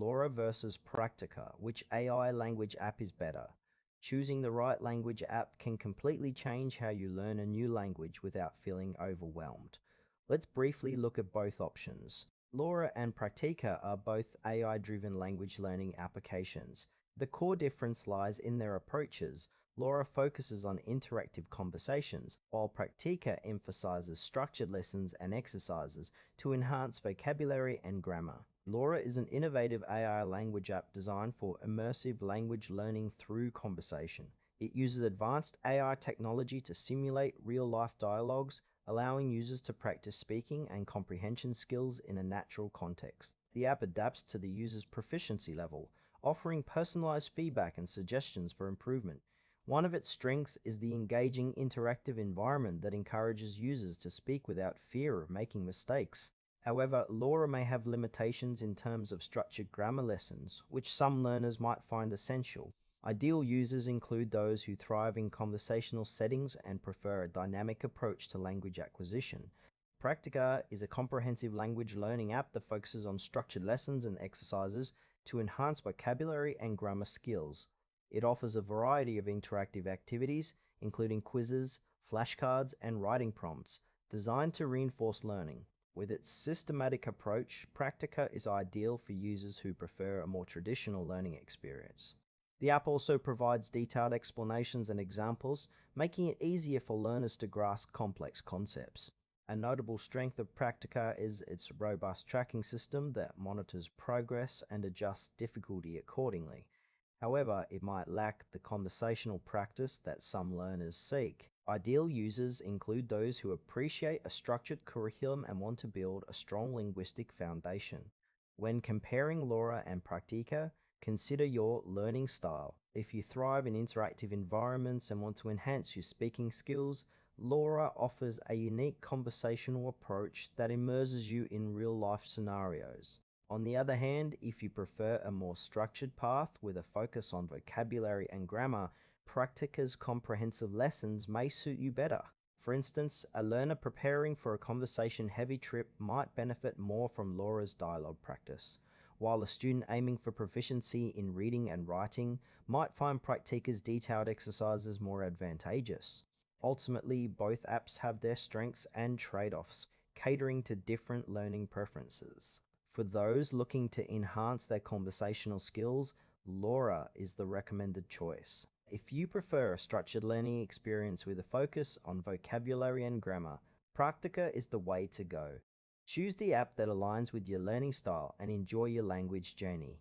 Loora versus Praktika, which AI language app is better? Choosing the right language app can completely change how you learn a new language without feeling overwhelmed. Let's briefly look at both options. Loora and Praktika are both AI-driven language learning applications. The core difference lies in their approaches. Loora focuses on interactive conversations, while Praktika emphasizes structured lessons and exercises to enhance vocabulary and grammar. Loora is an innovative AI language app designed for immersive language learning through conversation. It uses advanced AI technology to simulate real-life dialogues, allowing users to practice speaking and comprehension skills in a natural context. The app adapts to the user's proficiency level, offering personalized feedback and suggestions for improvement. One of its strengths is the engaging interactive environment that encourages users to speak without fear of making mistakes. However, Loora may have limitations in terms of structured grammar lessons, which some learners might find essential. Ideal users include those who thrive in conversational settings and prefer a dynamic approach to language acquisition. Praktika is a comprehensive language learning app that focuses on structured lessons and exercises to enhance vocabulary and grammar skills. It offers a variety of interactive activities, including quizzes, flashcards, and writing prompts, designed to reinforce learning. With its systematic approach, Praktika is ideal for users who prefer a more traditional learning experience. The app also provides detailed explanations and examples, making it easier for learners to grasp complex concepts. A notable strength of Praktika is its robust tracking system that monitors progress and adjusts difficulty accordingly. However, it might lack the conversational practice that some learners seek. Ideal users include those who appreciate a structured curriculum and want to build a strong linguistic foundation. When comparing Loora and Praktika, consider your learning style. If you thrive in interactive environments and want to enhance your speaking skills, Loora offers a unique conversational approach that immerses you in real-life scenarios. On the other hand, if you prefer a more structured path with a focus on vocabulary and grammar, Praktika's comprehensive lessons may suit you better. For instance, a learner preparing for a conversation-heavy trip might benefit more from Loora's dialogue practice, while a student aiming for proficiency in reading and writing might find Praktika's detailed exercises more advantageous. Ultimately, both apps have their strengths and trade-offs, catering to different learning preferences. For those looking to enhance their conversational skills, Loora is the recommended choice. If you prefer a structured learning experience with a focus on vocabulary and grammar, Praktika is the way to go. Choose the app that aligns with your learning style and enjoy your language journey.